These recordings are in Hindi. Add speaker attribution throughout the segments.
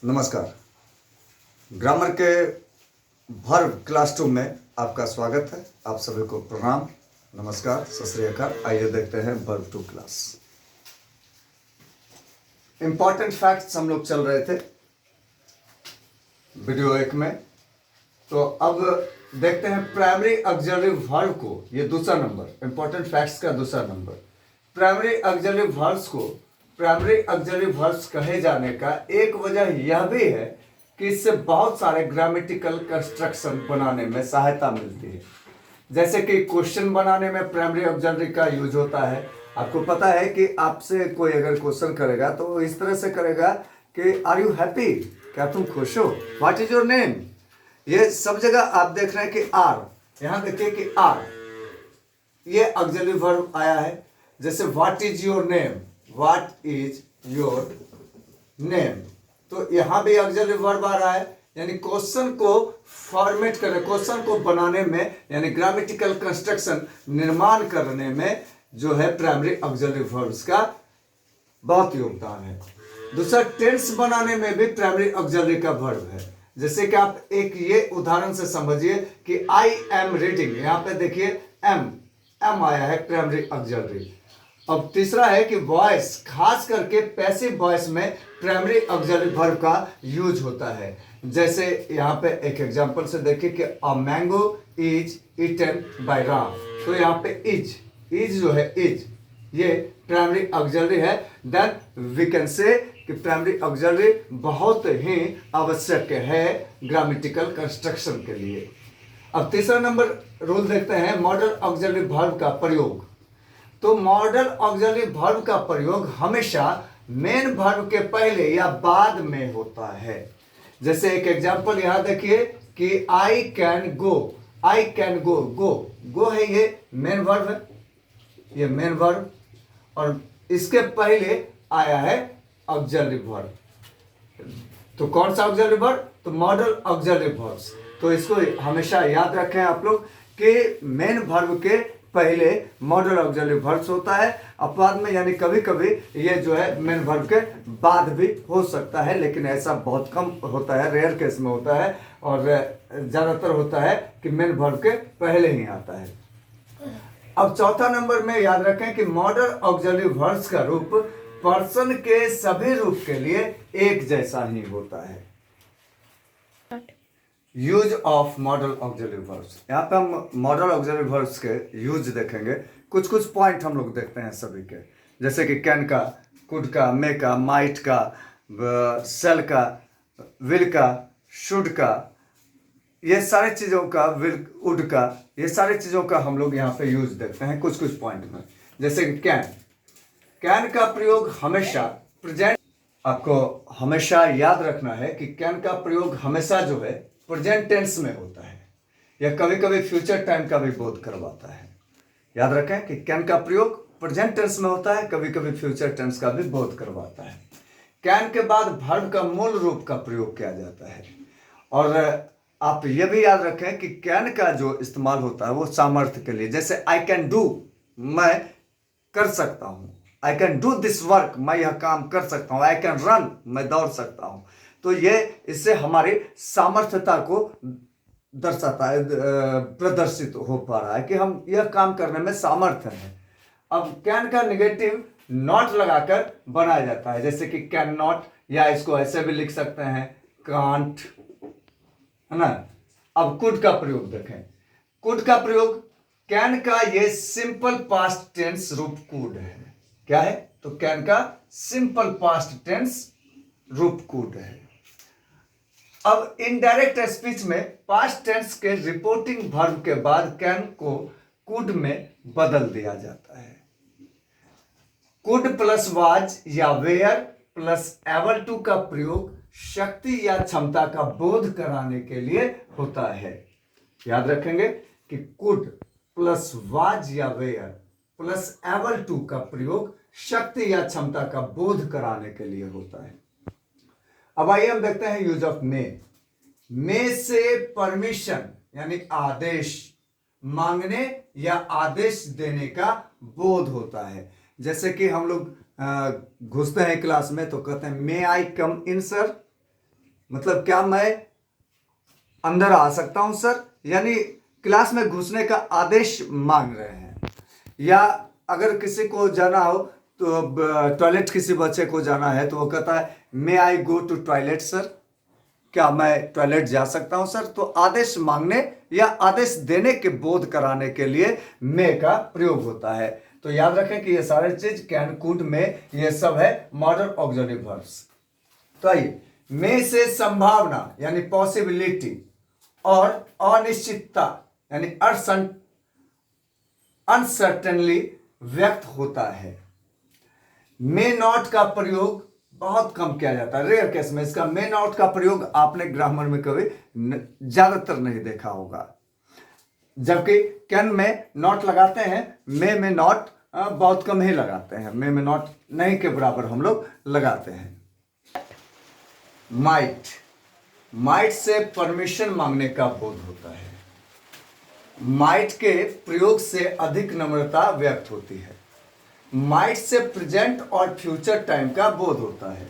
Speaker 1: नमस्कार। ग्रामर के वर्ब क्लास 2 में आपका स्वागत है। आप सभी को प्रणाम, नमस्कार, सत श्री अकाल। आइए देखते हैं वर्ब 2 क्लास। इंपॉर्टेंट फैक्ट्स हम लोग चल रहे थे वीडियो 1 में, तो अब देखते हैं प्राइमरी ऑक्सिलरी वर्ब को। ये दूसरा नंबर, इंपॉर्टेंट फैक्ट्स का दूसरा नंबर। प्राइमरी ऑक्सिलरी वर्ब्स को प्राइमरी ऑक्सिलरी वर्ब्स कहे जाने का एक वजह यह भी है कि इससे बहुत सारे ग्रामेटिकल कंस्ट्रक्शन बनाने में सहायता मिलती है। जैसे कि क्वेश्चन बनाने में प्राइमरी ऑक्सिलरी का यूज होता है। आपको पता है कि आपसे कोई अगर क्वेश्चन करेगा तो इस तरह से करेगा कि आर यू हैप्पी, क्या तुम खुश हो, व्हाट इज योर नेम। ये सब जगह आप देख रहे हैं कि आर, यहां देखिए कि आर, ये ऑक्सिलरी वर्ब आया है। जैसे what is your name, what is your name, तो यहां भी ऑक्सिलरी वर्ब आ रहा है। यानी क्वेश्चन को फॉर्मेट करने, क्वेश्चन को बनाने में, यानी ग्रामेटिकल कंस्ट्रक्शन निर्माण करने में जो है प्राइमरी ऑक्सिलरी वर्ब्स का बहुत योगदान है। दूसरा, टेंस बनाने में भी प्राइमरी ऑक्सिलरी का वर्ब है। जैसे कि आप एक ये उदाहरण से समझिए कि आई एम रीडिंग, यहां पे देखिए एम आया है प्राइमरी ऑक्सिलरी। अब तीसरा है कि वॉइस, खास करके पैसिव वॉइस में प्राइमरी ऑक्सिलरी वर्ब का यूज होता है। जैसे यहाँ पे एक एग्जांपल से देखिए कि a mango is eaten by Ram, तो यहाँ पे इज जो है इज, ये प्राइमरी ऑक्सिलरी है। देन वी कैन से कि प्राइमरी ऑक्सिलरी बहुत ही आवश्यक है ग्रामेटिकल कंस्ट्रक्शन के लिए। अब तीसरा नंबर रूल देखते हैं, मॉडल ऑक्सिलरी वर्ब का प्रयोग। तो मॉडल ऑक्सिलरी वर्ब का प्रयोग हमेशा मेन वर्ब के पहले या बाद में होता है। जैसे एक एग्जांपल यहां देखिए कि I can go, I can go, गो है, ये मेन वर्ब है, ये मेन वर्ब, और इसके पहले आया है ऑक्सिलरी वर्ब। तो कौन सा ऑक्सिलरी वर्ब? तो मॉडल ऑक्सिलरी वर्ब्स। तो इसको हमेशा याद रखें आप लोग कि मेन वर्ब के पहले मॉडल ऑक्सिलरी वर्ब्स होता है, अपवाद में यानी कभी कभी ये जो है मेन वर्ब के बाद भी हो सकता है, लेकिन ऐसा बहुत कम होता है, रेयर केस में होता है, और ज्यादातर होता है कि मेन वर्ब के पहले ही आता है। अब चौथा नंबर में याद रखें कि मॉडल ऑक्सिलरी वर्ब्स का रूप पर्सन के सभी रूप के लिए एक जैसा ही होता है। Use of model auxiliary verbs, यहाँ पे हम मॉडल ऑक्सिलरी वर्ब्स के यूज देखेंगे। कुछ पॉइंट हम लोग देखते हैं सभी के, जैसे कि कैन का, कुड का, मे का, माइट का, सेल का, विल का, शुड का, ये सारे चीज़ों का, विल, वुड का, ये सारे चीज़ों का हम लोग यहाँ पे यूज देखते हैं कुछ पॉइंट में। जैसे कि कैन का प्रयोग हमेशा प्रेजेंट, आपको हमेशा याद रखना है कि कैन का प्रयोग हमेशा जो है प्रेजेंट टेंस में होता है, या कभी कभी फ्यूचर टाइम का भी बोध करवाता है। याद रखें कि कैन का प्रयोग प्रेजेंट टेंस में होता है, कभी कभी फ्यूचर टेंस का भी बोध करवाता है। कैन के बाद वर्ब का मूल रूप का प्रयोग किया जाता है। और आप ये भी याद रखें कि कैन का जो इस्तेमाल होता है वो सामर्थ्य के लिए, जैसे आई कैन डू, मैं कर सकता हूं, I can do this work, मैं यह काम कर सकता हूं, आई कैन रन, मैं दौड़ सकता हूं। तो ये इससे हमारी सामर्थ्यता को दर्शाता है, प्रदर्शित हो पा रहा है कि हम यह काम करने में सामर्थ्य हैं। अब कैन का निगेटिव नॉट लगाकर बनाया जाता है, जैसे कि कैन नॉट, या इसको ऐसे भी लिख सकते हैं कांट, है ना। अब कुड का प्रयोग देखें, कुड का प्रयोग, कैन का ये सिंपल पास्ट टेंस रूप कुड है। क्या है? तो कैन का सिंपल पास्ट टेंस रूप कुड है। अब इनडायरेक्ट स्पीच में पास्ट टेंस के रिपोर्टिंग वर्ब के बाद कैन को कुड में बदल दिया जाता है। कुड प्लस वाज या वेयर प्लस एबल टू का प्रयोग शक्ति या क्षमता का बोध कराने के लिए होता है। याद रखेंगे कि कुड प्लस वाज या वेयर प्लस एबल टू का प्रयोग शक्ति या क्षमता का बोध कराने के लिए होता है। अब आइए हम देखते हैं यूज ऑफ मे से परमिशन यानी आदेश मांगने या आदेश देने का बोध होता है। जैसे कि हम लोग घुसते हैं क्लास में तो कहते हैं मे आई कम इन सर, मतलब क्या मैं अंदर आ सकता हूं सर, यानी क्लास में घुसने का आदेश मांग रहे हैं। या अगर किसी को जाना हो तो टॉयलेट, किसी बच्चे को जाना है तो वो कहता है मे आई गो टू टॉयलेट सर, क्या मैं टॉयलेट जा सकता हूं सर। तो आदेश मांगने या आदेश देने के बोध कराने के लिए मे का प्रयोग होता है। तो याद रखें कि ये सारे चीज कैन, कुड, में, ये सब है मॉडर्न ऑक्सिलरी वर्ब्स। तो आइए, में से संभावना यानी पॉसिबिलिटी और अनिश्चितता यानी अनसर्टेनली व्यक्त होता है। मे नॉट का प्रयोग बहुत कम किया जाता है, रेयर केस में। इसका मे नॉट का प्रयोग आपने ग्रामर में कभी ज्यादातर नहीं देखा होगा। जबकि कैन में नॉट लगाते हैं, मे में नॉट बहुत कम ही लगाते हैं। मे में नॉट नहीं के बराबर हम लोग लगाते हैं। माइट, माइट से परमिशन मांगने का बोध होता है। माइट के प्रयोग से अधिक नम्रता व्यक्त होती है। माइट से प्रेजेंट और फ्यूचर टाइम का बोध होता है।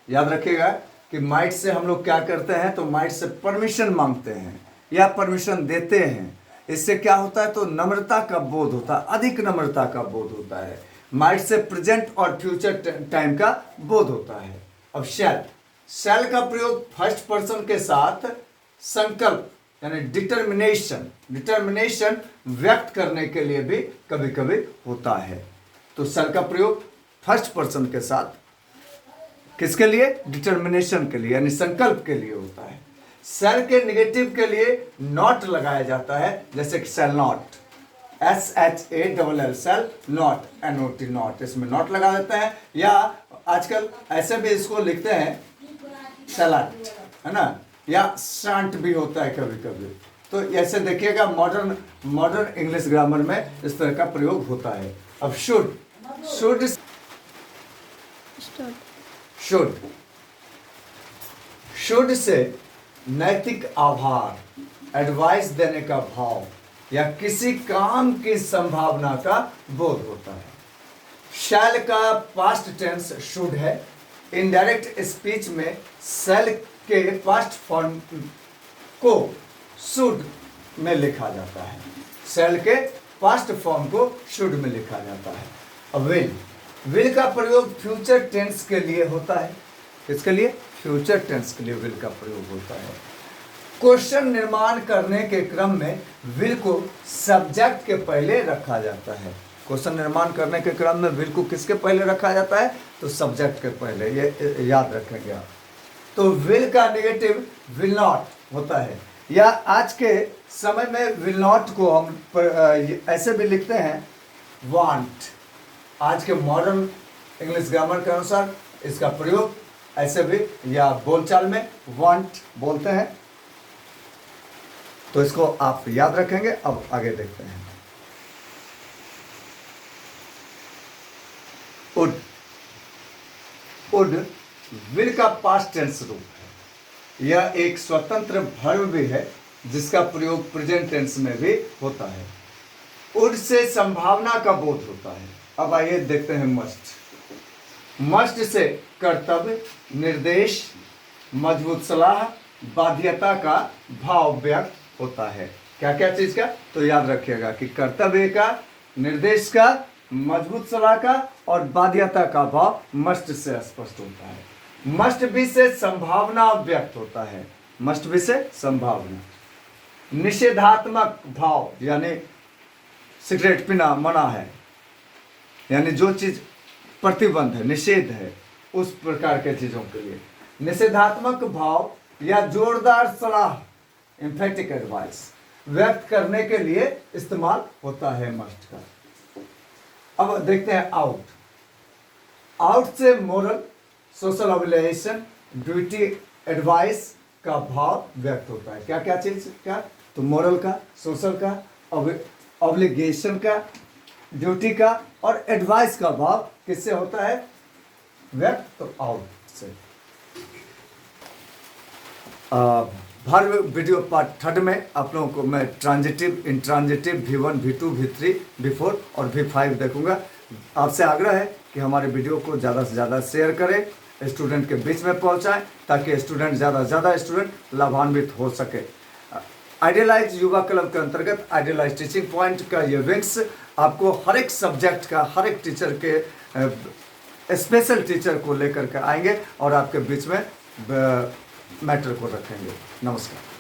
Speaker 1: याद रखिएगा कि माइट से हम लोग क्या करते हैं, तो माइट से परमिशन मांगते हैं या परमिशन देते हैं। इससे क्या होता है, तो नम्रता का बोध होता है, अधिक नम्रता का बोध होता है। माइट से प्रेजेंट और फ्यूचर टाइम का बोध होता है। अब शैल, शैल का प्रयोग फर्स्ट पर्सन के साथ संकल्प यानी डिटर्मिनेशन व्यक्त करने के लिए भी कभी कभी होता है। तो शैल का प्रयोग फर्स्ट पर्सन के साथ किसके लिए, डिटर्मिनेशन के लिए यानी संकल्प के लिए होता है। शैल के निगेटिव के लिए नॉट लगाया जाता है, जैसे कि shall not, SHALL shall not, NOT not, इसमें नॉट लगा देते हैं। या आजकल ऐसे भी इसको लिखते हैं सलाट, है ना, या शांट भी होता है कभी कभी। तो ऐसे देखिएगा मॉडर्न इंग्लिश ग्रामर में इस तरह का प्रयोग होता है। अब शुड से नैतिक आभार, एडवाइस देने का भाव या किसी काम की संभावना का बोध होता है। शैल का पास्ट टेंस शुड है। इनडायरेक्ट स्पीच में शैल के पास्ट फॉर्म को शुड में लिखा जाता है। शैल के पास्ट फॉर्म को शुड में लिखा जाता है। अब विल का प्रयोग फ्यूचर टेंस के लिए होता है। किसके लिए, फ्यूचर टेंस के लिए विल का प्रयोग होता है। क्वेश्चन निर्माण करने के क्रम में विल को सब्जेक्ट के पहले रखा जाता है। क्वेश्चन निर्माण करने के क्रम में विल को किसके पहले रखा जाता है, तो सब्जेक्ट के पहले, ये याद रखेंगे आप। तो विल का नेगेटिव विल नॉट होता है। या आज के समय में विल नॉट को हम ऐसे भी लिखते हैं वांट। आज के मॉडर्न इंग्लिश ग्रामर के अनुसार इसका प्रयोग ऐसे भी या बोलचाल में वांट बोलते हैं। तो इसको आप याद रखेंगे। अब आगे देखते हैं। वुड विल का पास्ट टेंस रूप है। यह एक स्वतंत्र वर्ब भी है जिसका प्रयोग प्रेजेंट टेंस में भी होता है। वुड से संभावना का बोध होता है। अब आइए देखते हैं मस्ट से कर्तव्य, निर्देश, मजबूत सलाह, बाध्यता का भाव व्यक्त होता है। क्या क्या चीज का, तो याद रखिएगा कि कर्तव्य का, निर्देश का, मजबूत सलाह का और बाध्यता का भाव मस्ट से स्पष्ट होता है। मस्ट बी से संभावना व्यक्त होता है। मस्ट बी से संभावना। निषेधात्मक भाव यानी सिगरेट पीना मना है, यानी जो चीज प्रतिबंध है, निषेध है, उस प्रकार के चीजों के लिए निषेधात्मक भाव या जोरदार सलाह, एम्फेटिक एडवाइस व्यक्त करने के लिए इस्तेमाल होता है मस्ट का। अब देखते हैं आउट से moral, social obligation, duty, advice का भाव व्यक्त होता है। क्या क्या चीज का, तो मोरल का, सोशल का, ऑब्लिगेशन का, ड्यूटी का और एडवाइस का भाव किससे होता है व्यक्त, तो आउट से। वर्ब वीडियो पार्ट 3 में आप लोगों को मैं transitive, intransitive, V1, V2, V3, V4 और V5 देखूंगा। आपसे आग्रह है कि हमारे वीडियो को ज़्यादा से ज़्यादा शेयर करें स्टूडेंट के बीच में पहुंचाएं ताकि स्टूडेंट ज़्यादा से ज़्यादा स्टूडेंट लाभान्वित हो सके। आइडियलाइज युवा क्लब के अंतर्गत आइडियलाइज टीचिंग पॉइंट का ये विंग्स आपको हर एक सब्जेक्ट का, हर एक टीचर के स्पेशल टीचर को लेकर के आएंगे और आपके बीच में मैटर को रखेंगे। नमस्कार।